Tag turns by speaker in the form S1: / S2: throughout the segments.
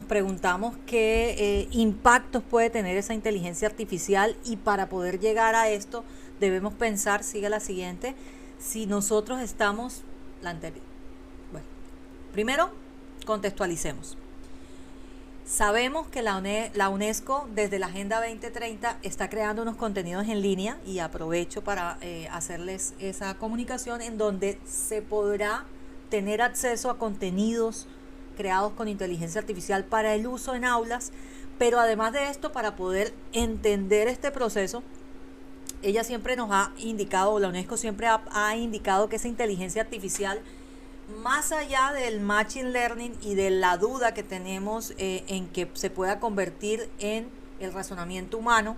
S1: preguntamos qué impactos puede tener esa inteligencia artificial, y para poder llegar a esto debemos pensar, sigue la siguiente, si nosotros estamos, la anterior, bueno, primero contextualicemos. Sabemos que la UNESCO desde la Agenda 2030 está creando unos contenidos en línea, y aprovecho para hacerles esa comunicación, en donde se podrá tener acceso a contenidos creados con inteligencia artificial para el uso en aulas, pero además de esto, para poder entender este proceso, ella siempre nos ha indicado, la UNESCO siempre ha indicado que esa inteligencia artificial, más allá del machine learning y de la duda que tenemos en que se pueda convertir en el razonamiento humano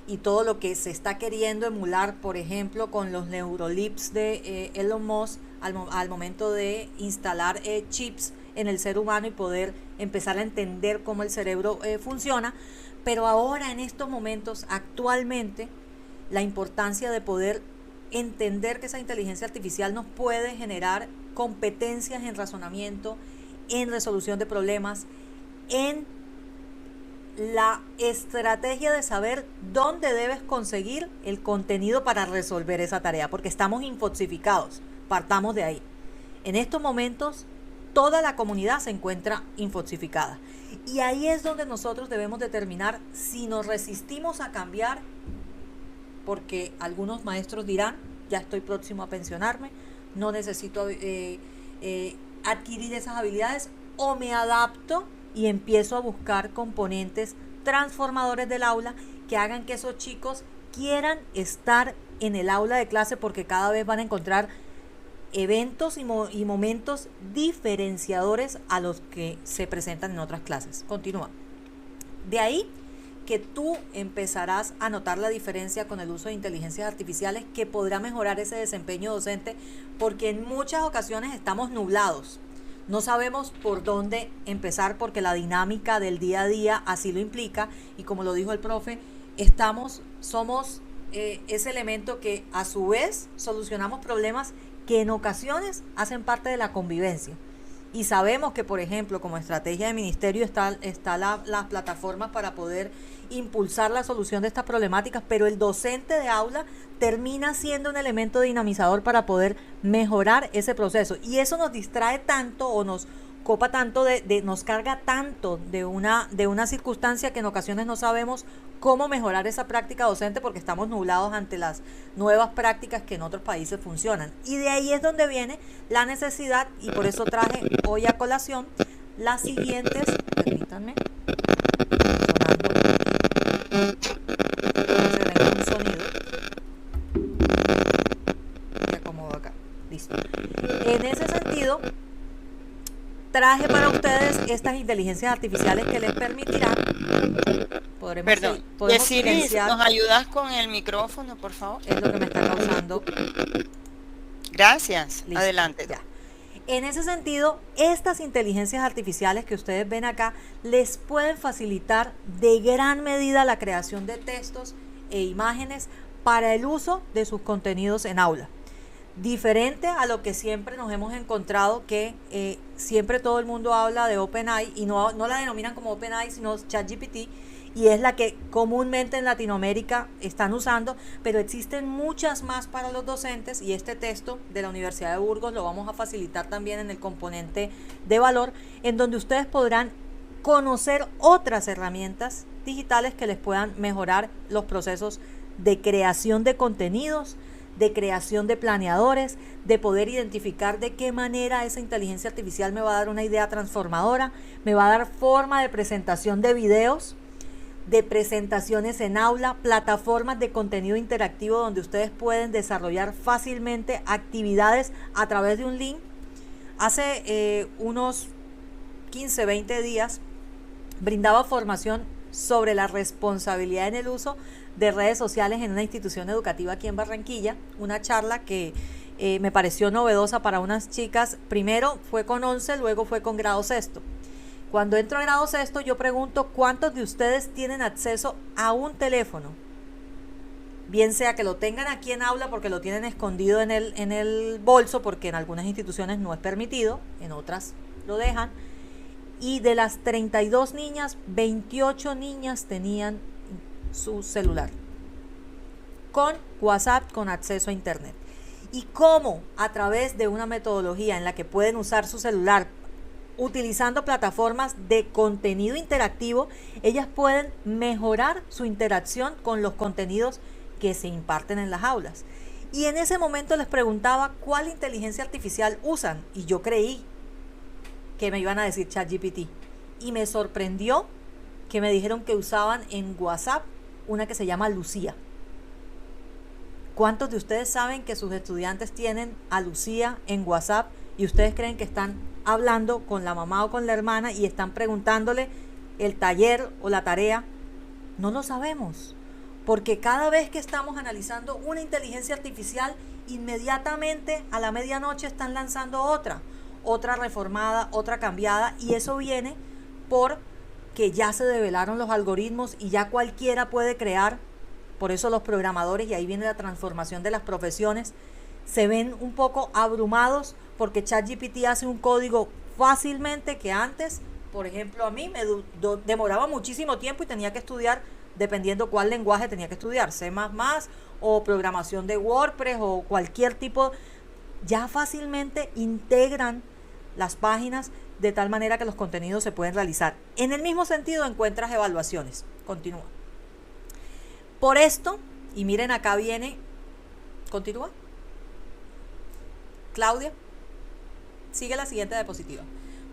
S1: y todo lo que se está queriendo emular, por ejemplo, con los neurolips de Elon Musk al momento de instalar chips en el ser humano y poder empezar a entender cómo el cerebro funciona, pero ahora en estos momentos, actualmente, la importancia de poder entender que esa inteligencia artificial nos puede generar competencias en razonamiento, en resolución de problemas, en la estrategia de saber dónde debes conseguir el contenido para resolver esa tarea, porque estamos infoxificados, partamos de ahí. En estos momentos toda la comunidad se encuentra infoxificada, y ahí es donde nosotros debemos determinar si nos resistimos a cambiar, porque algunos maestros dirán, ya estoy próximo a pensionarme, no necesito adquirir esas habilidades, o me adapto y empiezo a buscar componentes transformadores del aula que hagan que esos chicos quieran estar en el aula de clase, porque cada vez van a encontrar eventos y momentos diferenciadores a los que se presentan en otras clases. Continúa. De ahí que tú empezarás a notar la diferencia con el uso de inteligencias artificiales, que podrá mejorar ese desempeño docente, porque en muchas ocasiones estamos nublados. No sabemos por dónde empezar, porque la dinámica del día a día así lo implica, y como lo dijo el profe, somos ese elemento que a su vez solucionamos problemas que en ocasiones hacen parte de la convivencia. Y sabemos que, por ejemplo, como estrategia de ministerio está las plataformas para poder impulsar la solución de estas problemáticas, pero el docente de aula termina siendo un elemento dinamizador para poder mejorar ese proceso. Y eso nos distrae tanto, o nos copa tanto, nos carga tanto de una circunstancia, que en ocasiones no sabemos cómo mejorar esa práctica docente, porque estamos nublados ante las nuevas prácticas que en otros países funcionan. Y de ahí es donde viene la necesidad, y por eso traje hoy a colación las siguientes, permítanme, sonando un sonido, y acomodo acá, listo. En ese sentido, traje para ustedes estas inteligencias artificiales que les permitirán,
S2: Perdón,
S1: podemos
S2: Yesiris,
S1: silenciar,
S2: ¿nos ayudas con el micrófono, por favor?
S1: es lo que me está causando.
S2: Gracias,
S1: Listo,
S2: adelante.
S1: ya. En ese sentido, estas inteligencias artificiales que ustedes ven acá les pueden facilitar de gran medida la creación de textos e imágenes para el uso de sus contenidos en aula. Diferente a lo que siempre nos hemos encontrado, que siempre todo el mundo habla de OpenAI, y no la denominan como OpenAI, sino ChatGPT, y es la que comúnmente en Latinoamérica están usando, pero existen muchas más para los docentes, y este texto de la Universidad de Burgos lo vamos a facilitar también en el componente de valor, en donde ustedes podrán conocer otras herramientas digitales que les puedan mejorar los procesos de creación de contenidos, de creación de planeadores, de poder identificar de qué manera esa inteligencia artificial me va a dar una idea transformadora, me va a dar forma de presentación de videos, de presentaciones en aula, plataformas de contenido interactivo donde ustedes pueden desarrollar fácilmente actividades a través de un link. Hace unos 15, 20 días brindaba formación sobre la responsabilidad en el uso de redes sociales en una institución educativa aquí en Barranquilla, una charla que me pareció novedosa para unas chicas. Primero fue con 11, luego fue con grado sexto. Cuando entro a grado sexto, yo pregunto cuántos de ustedes tienen acceso a un teléfono, bien sea que lo tengan aquí en aula porque lo tienen escondido en el bolso, porque en algunas instituciones no es permitido, en otras lo dejan, y de las 32 niñas, 28 niñas tenían su celular con WhatsApp, con acceso a internet. Y cómo a través de una metodología en la que pueden usar su celular utilizando plataformas de contenido interactivo, ellas pueden mejorar su interacción con los contenidos que se imparten en las aulas. Y en ese momento les preguntaba cuál inteligencia artificial usan, y yo creí que me iban a decir ChatGPT, y me sorprendió que me dijeron que usaban en WhatsApp una que se llama Lucía. ¿Cuántos de ustedes saben que sus estudiantes tienen a Lucía en WhatsApp y ustedes creen que están hablando con la mamá o con la hermana y están preguntándole el taller o la tarea? No lo sabemos, porque cada vez que estamos analizando una inteligencia artificial, inmediatamente a la medianoche están lanzando otra reformada, otra cambiada, y eso viene porque ya se develaron los algoritmos y ya cualquiera puede crear. Por eso los programadores, y ahí viene la transformación de las profesiones, se ven un poco abrumados porque ChatGPT hace un código fácilmente que antes, por ejemplo, a mí me demoraba muchísimo tiempo y tenía que estudiar, dependiendo cuál lenguaje tenía que estudiar, C++ o programación de WordPress o cualquier tipo. Ya fácilmente integran las páginas de tal manera que los contenidos se pueden realizar. En el mismo sentido encuentras evaluaciones. Continúa. Por esto, y miren acá viene, continúa. Claudia, sigue la siguiente diapositiva.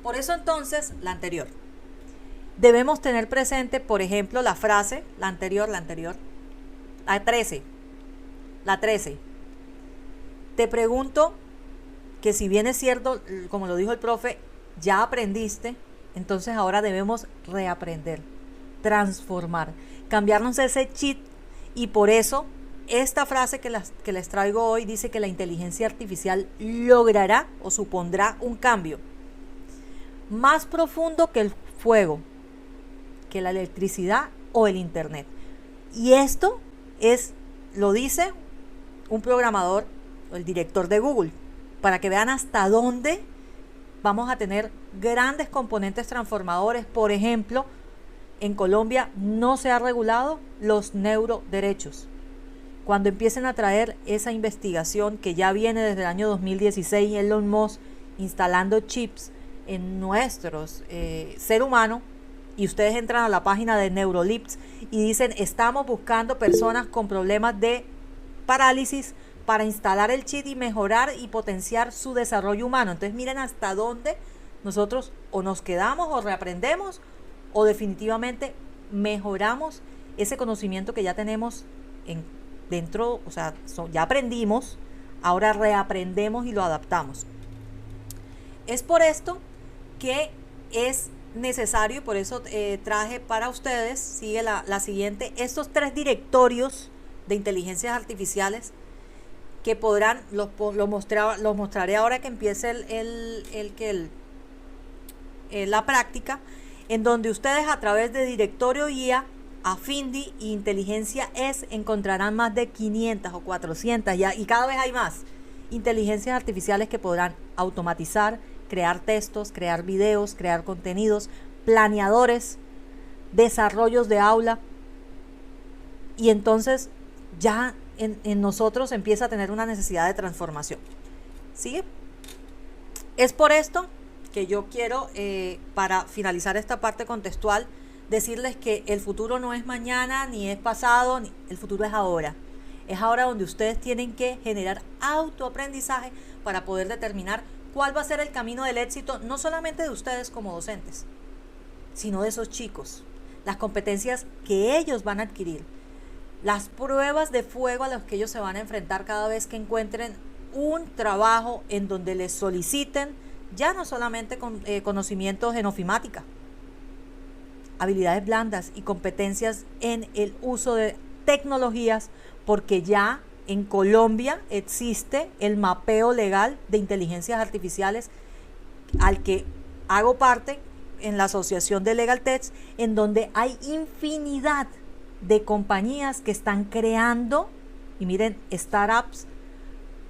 S1: Por eso entonces, la anterior. Debemos tener presente, por ejemplo, la frase, la anterior, la 13. Te pregunto que si bien es cierto, como lo dijo el profe, ya aprendiste, entonces ahora debemos reaprender, transformar, cambiarnos ese chip. Y por eso esta frase que les traigo hoy dice que la inteligencia artificial logrará o supondrá un cambio más profundo que el fuego, que la electricidad o el internet. Y esto lo dice un programador, el director de Google, para que vean hasta dónde vamos a tener grandes componentes transformadores. Por ejemplo, en Colombia no se ha regulado los neuroderechos. Cuando empiecen a traer esa investigación que ya viene desde el año 2016, Elon Musk instalando chips en nuestros ser humano, y ustedes entran a la página de Neurolips y dicen, estamos buscando personas con problemas de parálisis para instalar el chip y mejorar y potenciar su desarrollo humano. Entonces miren hasta dónde nosotros o nos quedamos o reaprendemos, o definitivamente mejoramos ese conocimiento que ya tenemos dentro, o sea, ya aprendimos, ahora reaprendemos y lo adaptamos. Es por esto que es necesario, y por eso traje para ustedes, sigue la siguiente, estos 3 directorios de inteligencias artificiales que podrán, los mostraré ahora que empiece la práctica, en donde ustedes a través de directorio IA, Afindi e Inteligencia S encontrarán más de 500 o 400 ya, y cada vez hay más inteligencias artificiales que podrán automatizar, crear textos, crear videos, crear contenidos, planeadores, desarrollos de aula, y entonces ya en nosotros empieza a tener una necesidad de transformación. ¿Sigue? Es por esto que yo quiero, para finalizar esta parte contextual, decirles que el futuro no es mañana, ni es pasado, el futuro es ahora. Es ahora donde ustedes tienen que generar autoaprendizaje para poder determinar cuál va a ser el camino del éxito, no solamente de ustedes como docentes, sino de esos chicos, las competencias que ellos van a adquirir, las pruebas de fuego a las que ellos se van a enfrentar cada vez que encuentren un trabajo en donde les soliciten ya no solamente con conocimientos en ofimática, habilidades blandas y competencias en el uso de tecnologías, porque ya en Colombia existe el mapeo legal de inteligencias artificiales al que hago parte en la asociación de LegalTech, en donde hay infinidad de compañías que están creando, y miren, startups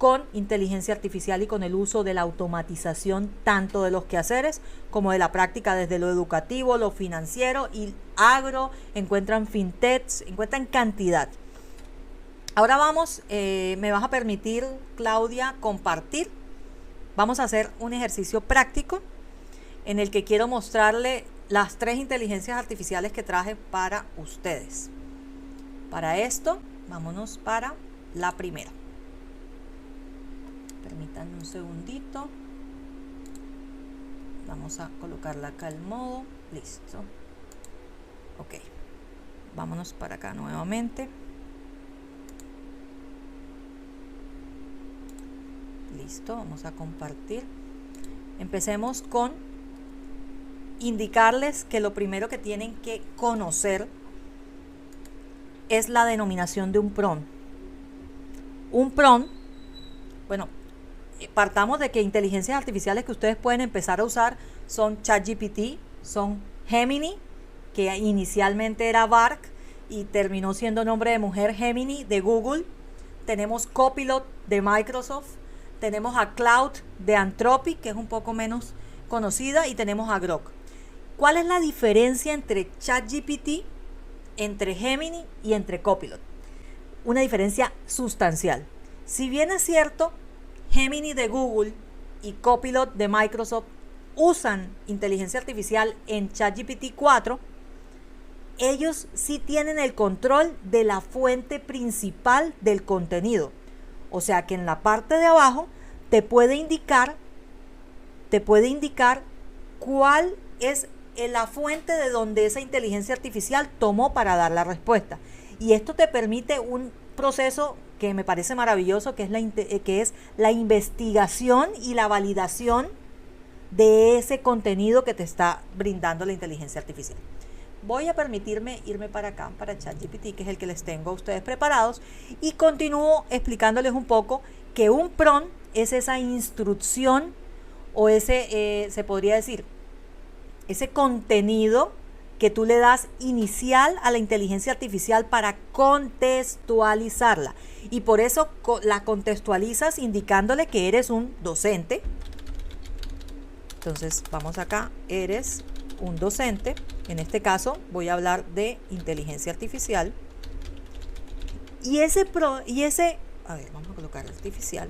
S1: con inteligencia artificial y con el uso de la automatización tanto de los quehaceres como de la práctica desde lo educativo, lo financiero y agro, encuentran fintechs, encuentran cantidad. Ahora vamos, me vas a permitir, Claudia, compartir. Vamos a hacer un ejercicio práctico en el que quiero mostrarle las 3 inteligencias artificiales que traje para ustedes. Para esto, vámonos para la primera. Permítanme un segundito. Vamos a colocarla acá al modo. Listo. Ok. Vámonos para acá nuevamente. Listo, vamos a compartir. Empecemos con indicarles que lo primero que tienen que conocer es la denominación de un prompt. Un prompt, bueno, partamos de que inteligencias artificiales que ustedes pueden empezar a usar son ChatGPT, son Gemini, que inicialmente era Bark y terminó siendo nombre de mujer, Gemini de Google. Tenemos Copilot de Microsoft. Tenemos a Cloud de Anthropic, que es un poco menos conocida, y tenemos a Grok. ¿Cuál es la diferencia entre ChatGPT, entre Gemini y entre Copilot? Una diferencia sustancial. Si bien es cierto, Gemini de Google y Copilot de Microsoft usan inteligencia artificial en ChatGPT 4, ellos sí tienen el control de la fuente principal del contenido. O sea que en la parte de abajo te puede indicar cuál es la fuente de donde esa inteligencia artificial tomó para dar la respuesta. Y esto te permite un proceso que me parece maravilloso, que es la investigación y la validación de ese contenido que te está brindando la inteligencia artificial. Voy a permitirme irme para acá, para ChatGPT, que es el que les tengo a ustedes preparados, y continúo explicándoles un poco que un prompt es esa instrucción o ese, se podría decir, ese contenido que tú le das inicial a la inteligencia artificial para contextualizarla. Y por eso la contextualizas indicándole que eres un docente. Entonces vamos acá, eres un docente. En este caso voy a hablar de inteligencia artificial. A ver, vamos a colocar artificial.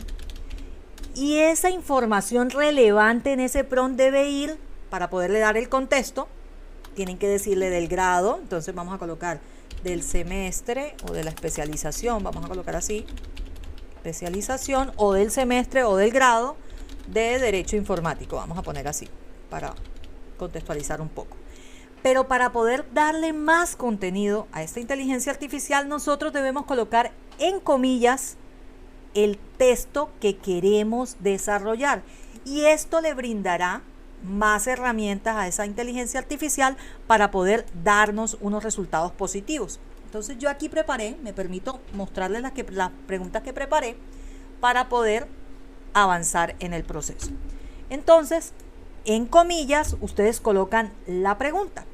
S1: Y esa información relevante en ese prompt debe ir, para poderle dar el contexto, tienen que decirle del grado. Entonces vamos a colocar del semestre o de la especialización, vamos a colocar así, especialización, o del semestre o del grado de Derecho Informático, vamos a poner así, para contextualizar un poco. Pero para poder darle más contenido a esta inteligencia artificial, nosotros debemos colocar en comillas el texto que queremos desarrollar. Y esto le brindará más herramientas a esa inteligencia artificial para poder darnos unos resultados positivos. Entonces yo aquí preparé, me permito mostrarles las preguntas que preparé para poder avanzar en el proceso. Entonces, en comillas, ustedes colocan la pregunta: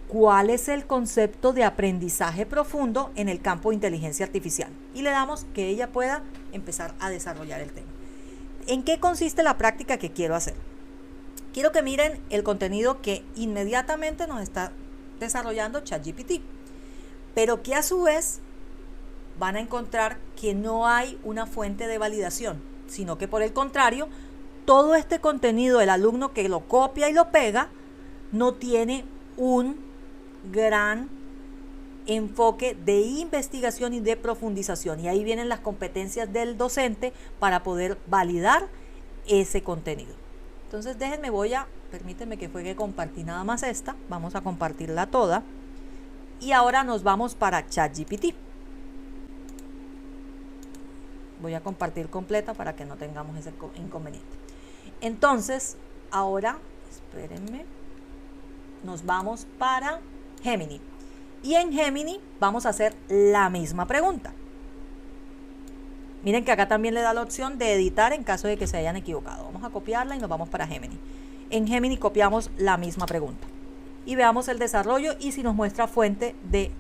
S1: ¿cuál es el concepto de aprendizaje profundo en el campo de inteligencia artificial? Y le damos que ella pueda empezar a desarrollar el tema. ¿En qué consiste la práctica que quiero hacer? Quiero que miren el contenido que inmediatamente nos está desarrollando ChatGPT, pero que a su vez van a encontrar que no hay una fuente de validación, sino que por el contrario, todo este contenido del alumno que lo copia y lo pega no tiene un gran enfoque de investigación y de profundización. Y ahí vienen las competencias del docente para poder validar ese contenido. Entonces permítanme que juegue compartir nada más esta. Vamos a compartirla toda. Y ahora nos vamos para ChatGPT. Voy a compartir completa para que no tengamos ese inconveniente. Entonces, ahora, espérenme, nos vamos para Gemini. Y en Gemini vamos a hacer la misma pregunta. Miren que acá también le da la opción de editar en caso de que se hayan equivocado. Vamos a copiarla y nos vamos para Gemini. En Gemini copiamos la misma pregunta. Y veamos el desarrollo y si nos muestra fuente de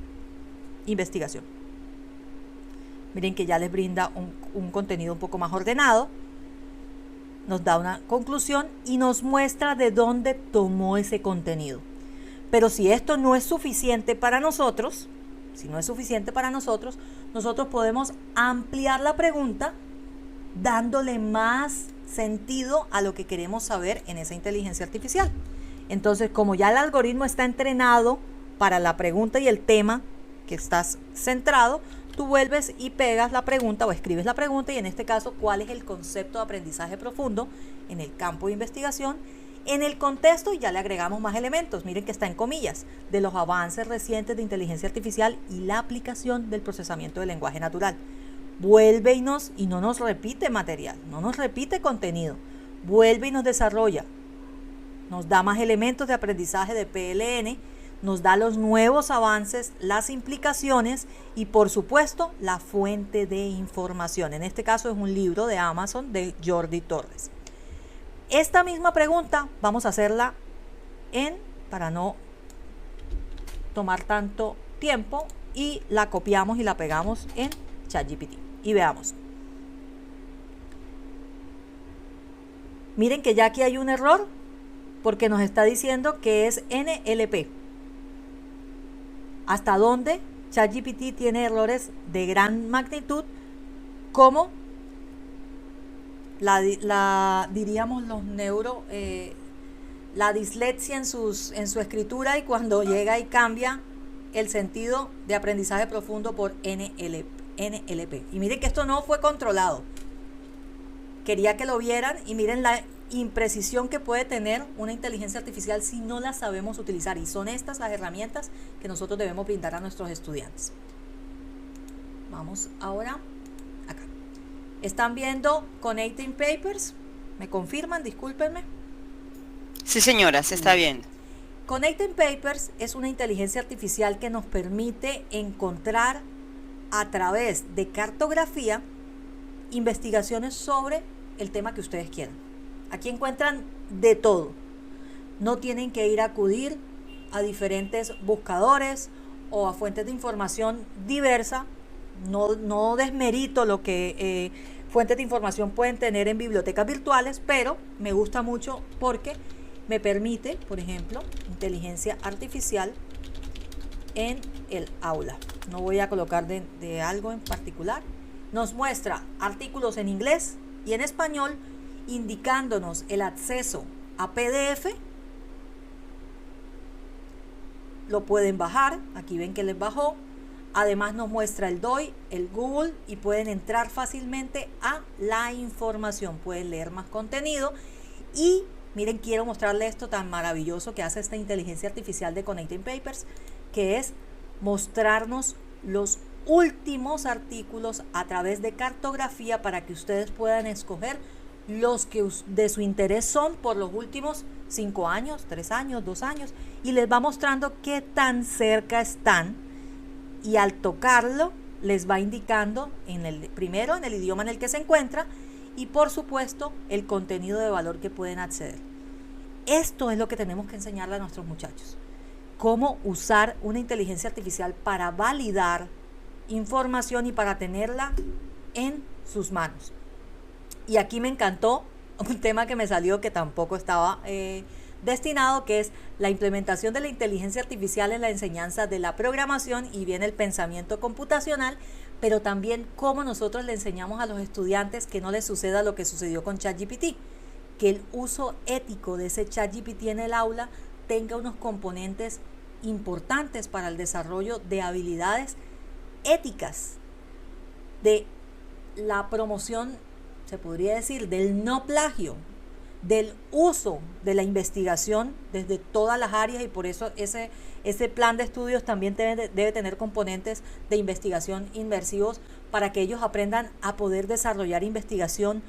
S1: investigación. Miren que ya les brinda un contenido un poco más ordenado, nos da una conclusión y nos muestra de dónde tomó ese contenido. Pero si esto no es suficiente para nosotros, nosotros podemos ampliar la pregunta dándole más sentido a lo que queremos saber en esa inteligencia artificial. Entonces, como ya el algoritmo está entrenado para la pregunta y el tema que estás centrado, tú vuelves y pegas la pregunta o escribes la pregunta, y en este caso, ¿cuál es el concepto de aprendizaje profundo en el campo de investigación? En el contexto ya le agregamos más elementos, miren que está en comillas, de los avances recientes de inteligencia artificial y la aplicación del procesamiento del lenguaje natural. Vuelve y no nos repite material, no nos repite contenido, vuelve y nos desarrolla, nos da más elementos de aprendizaje de PLN, nos da los nuevos avances, las implicaciones y por supuesto la fuente de información. En este caso es un libro de Amazon de Jordi Torres. Esta misma pregunta vamos a hacerla para no tomar tanto tiempo, y la copiamos y la pegamos en ChatGPT y veamos. Miren que ya aquí hay un error porque nos está diciendo que es NLP. ¿Hasta dónde ChatGPT tiene errores de gran magnitud? Como diríamos la dislexia en su escritura, y cuando llega y cambia el sentido de aprendizaje profundo por NLP. Y miren que esto no fue controlado. Quería que lo vieran y miren la imprecisión que puede tener una inteligencia artificial si no la sabemos utilizar, y son estas las herramientas que nosotros debemos brindar a nuestros estudiantes. Vamos ahora acá. ¿Están viendo Connecting Papers? ¿Me confirman? Discúlpenme.
S2: Sí, señora, se está viendo.
S1: Connecting Papers es una inteligencia artificial que nos permite encontrar a través de cartografía investigaciones sobre el tema que ustedes quieran. Aquí encuentran de todo. No tienen que ir a acudir a diferentes buscadores o a fuentes de información diversa. No desmerito lo que fuentes de información pueden tener en bibliotecas virtuales, pero me gusta mucho porque me permite, por ejemplo, inteligencia artificial en el aula. No voy a colocar de algo en particular. Nos muestra artículos en inglés y en español, indicándonos el acceso a PDF. Lo pueden bajar, aquí ven que les bajó. Además nos muestra el DOI, el Google, y pueden entrar fácilmente a la información, pueden leer más contenido. Y miren, quiero mostrarles esto tan maravilloso que hace esta inteligencia artificial de Connecting Papers, que es mostrarnos los últimos artículos a través de cartografía para que ustedes puedan escoger los que de su interés son por los últimos 5 años, 3 años, 2 años, y les va mostrando qué tan cerca están, y al tocarlo les va indicando primero en el idioma en el que se encuentra, y por supuesto el contenido de valor que pueden acceder. Esto es lo que tenemos que enseñarle a nuestros muchachos: cómo usar una inteligencia artificial para validar información y para tenerla en sus manos. Y aquí me encantó un tema que me salió que tampoco estaba destinado, que es la implementación de la inteligencia artificial en la enseñanza de la programación, y viene el pensamiento computacional, pero también cómo nosotros le enseñamos a los estudiantes que no les suceda lo que sucedió con ChatGPT, que el uso ético de ese ChatGPT en el aula tenga unos componentes importantes para el desarrollo de habilidades éticas, de la promoción, se podría decir, del no plagio, del uso de la investigación desde todas las áreas, y por eso ese plan de estudios también debe tener componentes de investigación inmersivos para que ellos aprendan a poder desarrollar investigación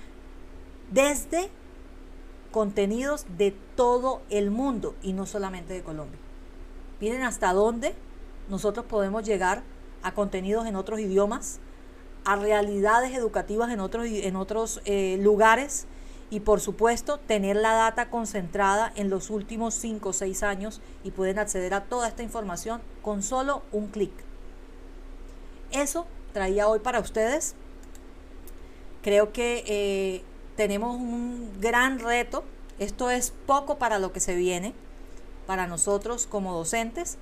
S1: desde contenidos de todo el mundo y no solamente de Colombia. Miren hasta dónde nosotros podemos llegar a contenidos en otros idiomas, a realidades educativas en otros lugares, y por supuesto tener la data concentrada en los últimos 5 o 6 años, y pueden acceder a toda esta información con solo un clic. Eso traía hoy para ustedes. Creo que tenemos un gran reto. Esto es poco para lo que se viene, para nosotros como docentes,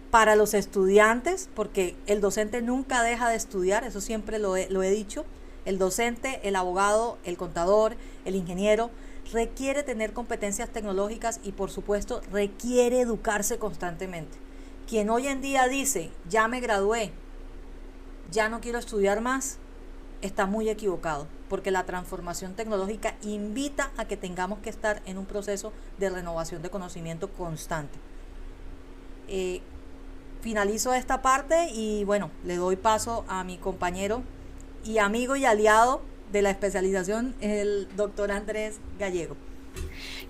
S1: para los estudiantes, porque el docente nunca deja de estudiar, eso siempre lo he dicho. El docente, el abogado, el contador, el ingeniero, requiere tener competencias tecnológicas y, por supuesto, requiere educarse constantemente. Quien hoy en día dice, ya me gradué, ya no quiero estudiar más, está muy equivocado, porque la transformación tecnológica invita a que tengamos que estar en un proceso de renovación de conocimiento constante. Finalizo esta parte y bueno, le doy paso a mi compañero y amigo y aliado de la especialización, el doctor Andrés Gallego.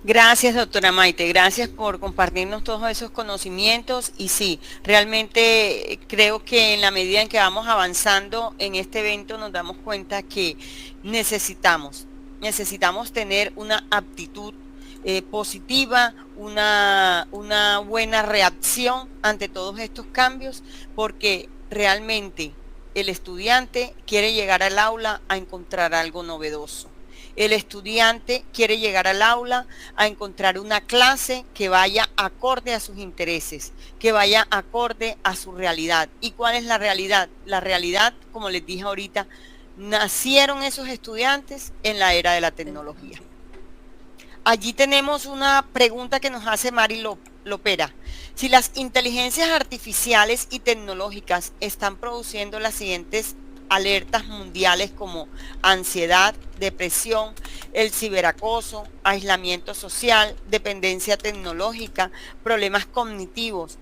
S2: Gracias, doctora Maite, gracias por compartirnos todos esos conocimientos y sí, realmente creo que en la medida en que vamos avanzando en este evento nos damos cuenta que necesitamos tener una aptitud positiva, una buena reacción ante todos estos cambios, porque realmente el estudiante quiere llegar al aula a encontrar algo novedoso. El estudiante quiere llegar al aula a encontrar una clase que vaya acorde a sus intereses, que vaya acorde a su realidad. ¿Y cuál es la realidad? La realidad, como les dije ahorita, nacieron esos estudiantes en la era de la tecnología. Allí tenemos una pregunta que nos hace Mari Lopera. Si las inteligencias artificiales y tecnológicas están produciendo las siguientes alertas mundiales como ansiedad, depresión, el ciberacoso, aislamiento social, dependencia tecnológica, problemas cognitivos,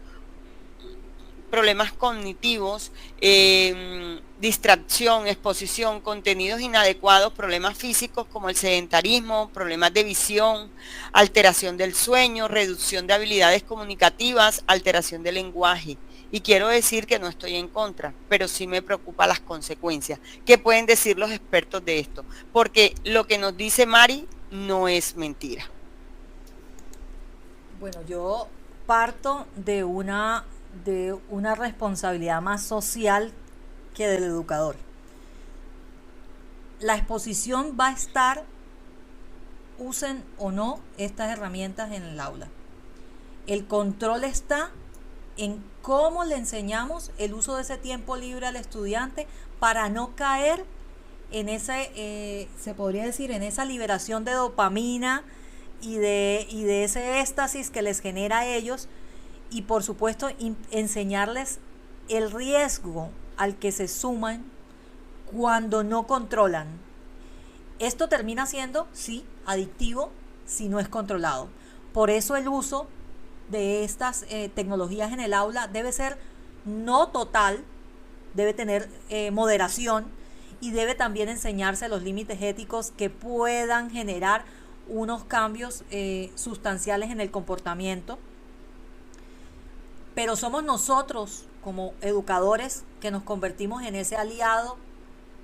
S2: distracción, exposición, contenidos inadecuados, problemas físicos como el sedentarismo, problemas de visión, alteración del sueño, reducción de habilidades comunicativas, alteración del lenguaje. Y quiero decir que no estoy en contra, pero sí me preocupan las consecuencias. ¿Qué pueden decir los expertos de esto? Porque lo que nos dice Mari no es mentira.
S1: Bueno, yo parto de una responsabilidad más social que del educador. La exposición va a estar, usen o no estas herramientas en el aula. El control está en cómo le enseñamos el uso de ese tiempo libre al estudiante para no caer en ese, se podría decir, en esa liberación de dopamina y de ese éxtasis que les genera a ellos, y por supuesto enseñarles el riesgo al que se suman cuando no controlan. Esto termina siendo, sí, adictivo si no es controlado. Por eso el uso de estas tecnologías en el aula debe ser no total, debe tener moderación y debe también enseñarse los límites éticos que puedan generar unos cambios sustanciales en el comportamiento. Pero somos nosotros como educadores que nos convertimos en ese aliado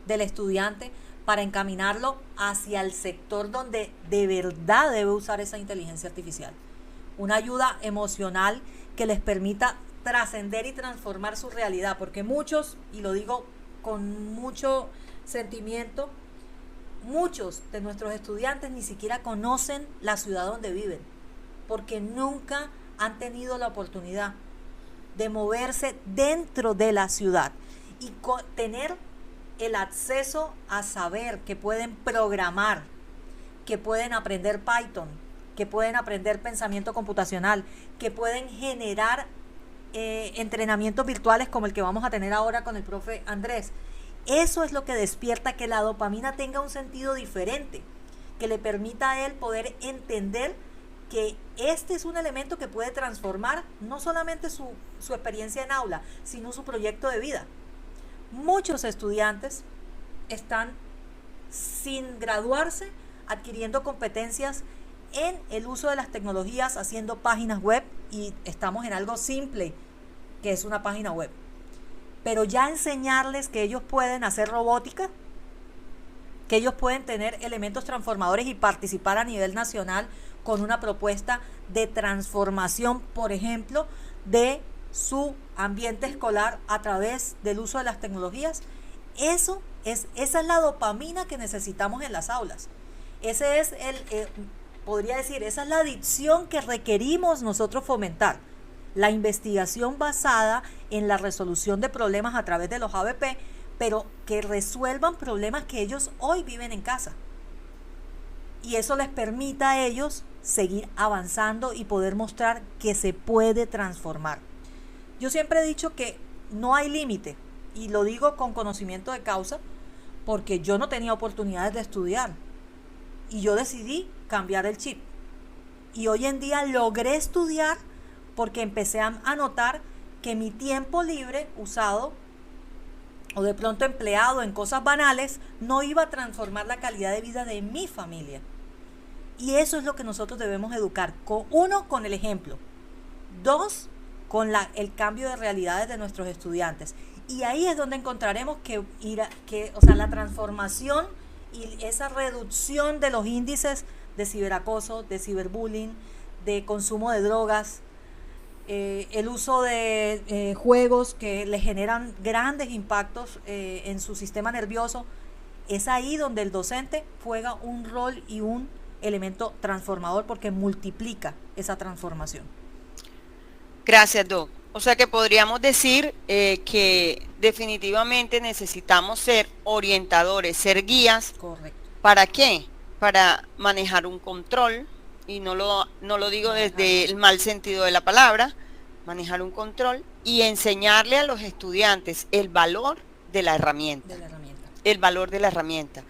S1: del estudiante para encaminarlo hacia el sector donde de verdad debe usar esa inteligencia artificial. Una ayuda emocional que les permita trascender y transformar su realidad, porque muchos, y lo digo con mucho sentimiento, muchos de nuestros estudiantes ni siquiera conocen la ciudad donde viven, porque nunca han tenido la oportunidad de moverse dentro de la ciudad y tener el acceso a saber que pueden programar, que pueden aprender Python, que pueden aprender pensamiento computacional, que pueden generar entrenamientos virtuales como el que vamos a tener ahora con el profe Andrés. Eso es lo que despierta que la dopamina tenga un sentido diferente, que le permita a él poder entender que este es un elemento que puede transformar no solamente su experiencia en aula, sino su proyecto de vida. Muchos estudiantes están sin graduarse adquiriendo competencias en el uso de las tecnologías, haciendo páginas web, y estamos en algo simple que es una página web. Pero ya enseñarles que ellos pueden hacer robótica, que ellos pueden tener elementos transformadores y participar a nivel nacional con una propuesta de transformación, por ejemplo, de su ambiente escolar a través del uso de las tecnologías, esa es la dopamina que necesitamos en las aulas. Ese es podría decir, esa es la adicción que requerimos nosotros fomentar. La investigación basada en la resolución de problemas a través de los ABP, pero que resuelvan problemas que ellos hoy viven en casa. Y eso les permita a ellos seguir avanzando y poder mostrar que se puede transformar. Yo siempre he dicho que no hay límite, y lo digo con conocimiento de causa, porque yo no tenía oportunidades de estudiar. Y yo decidí cambiar el chip. Y hoy en día logré estudiar porque empecé a notar que mi tiempo libre usado o de pronto empleado en cosas banales no iba a transformar la calidad de vida de mi familia. Y eso es lo que nosotros debemos educar. Uno, con el ejemplo. Dos, con el cambio de realidades de nuestros estudiantes. Y ahí es donde encontraremos la transformación y esa reducción de los índices de ciberacoso, de ciberbullying, de consumo de drogas, el uso de juegos que le generan grandes impactos en su sistema nervioso. Es ahí donde el docente juega un rol y un elemento transformador porque multiplica esa transformación.
S2: Gracias, Doc. O sea que podríamos decir que definitivamente necesitamos ser orientadores, ser guías.
S1: Correcto.
S2: ¿Para qué? Para manejar un control, y no lo digo desde el mal sentido de la palabra, manejar un control y enseñarle a los estudiantes el valor de la herramienta. El valor de la herramienta,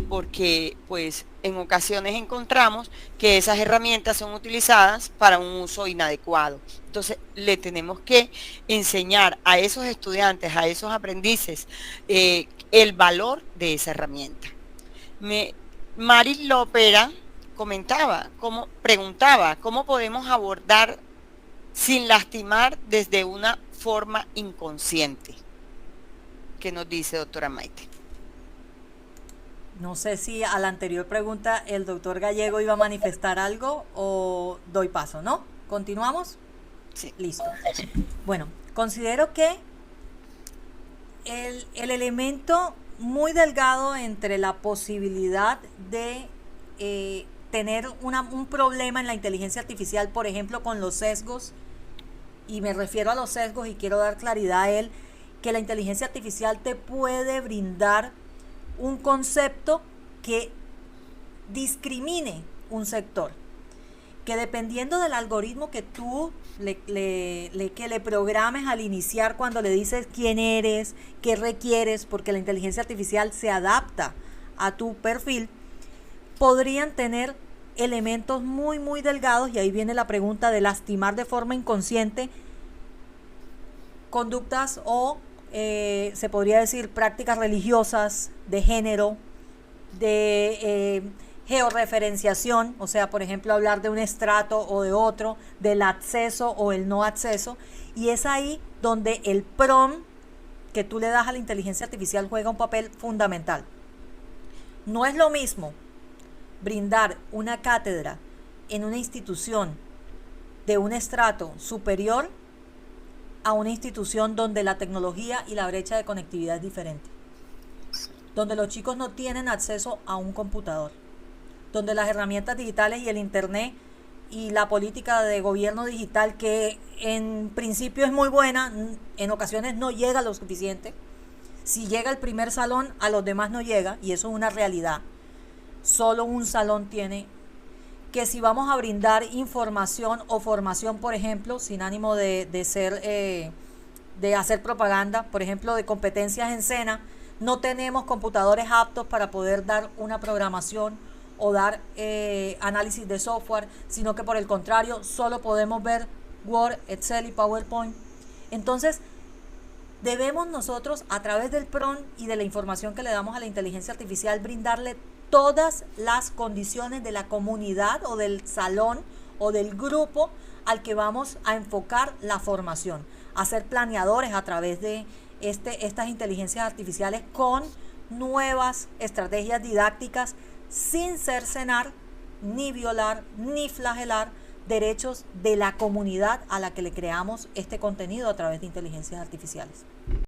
S2: porque pues en ocasiones encontramos que esas herramientas son utilizadas para un uso inadecuado. Entonces le tenemos que enseñar a esos estudiantes, a esos aprendices, el valor de esa herramienta. Mari Lopera preguntaba cómo podemos abordar sin lastimar desde una forma inconsciente. ¿Qué nos dice, doctora Maite?
S1: No sé si a la anterior pregunta el doctor Gallego iba a manifestar algo o doy paso, ¿no? ¿Continuamos?
S2: Sí.
S1: Listo. Bueno, considero que el elemento muy delgado entre la posibilidad de tener un problema en la inteligencia artificial, por ejemplo, con los sesgos, y me refiero a los sesgos y quiero dar claridad a él, que la inteligencia artificial te puede brindar un concepto que discrimine un sector, que dependiendo del algoritmo que tú le programes al iniciar, cuando le dices quién eres, qué requieres, porque la inteligencia artificial se adapta a tu perfil, podrían tener elementos muy, muy delgados, y ahí viene la pregunta de lastimar de forma inconsciente conductas o se podría decir prácticas religiosas, de género, de georreferenciación, o sea, por ejemplo, hablar de un estrato o de otro, del acceso o el no acceso, y es ahí donde el prompt que tú le das a la inteligencia artificial juega un papel fundamental. No es lo mismo brindar una cátedra en una institución de un estrato superior a una institución donde la tecnología y la brecha de conectividad es diferente, donde los chicos no tienen acceso a un computador, donde las herramientas digitales y el internet y la política de gobierno digital, que en principio es muy buena, en ocasiones no llega lo suficiente. Si llega el primer salón, a los demás no llega, y eso es una realidad. Solo un salón tiene. Que si vamos a brindar información o formación, por ejemplo, sin ánimo de hacer propaganda, por ejemplo, de competencias en SENA, no tenemos computadores aptos para poder dar una programación o dar análisis de software, sino que por el contrario, solo podemos ver Word, Excel y PowerPoint. Entonces, debemos nosotros, a través del prompt y de la información que le damos a la inteligencia artificial, brindarle todas las condiciones de la comunidad o del salón o del grupo al que vamos a enfocar la formación, a ser planeadores a través de estas inteligencias artificiales con nuevas estrategias didácticas, sin cercenar, ni violar, ni flagelar derechos de la comunidad a la que le creamos este contenido a través de inteligencias artificiales.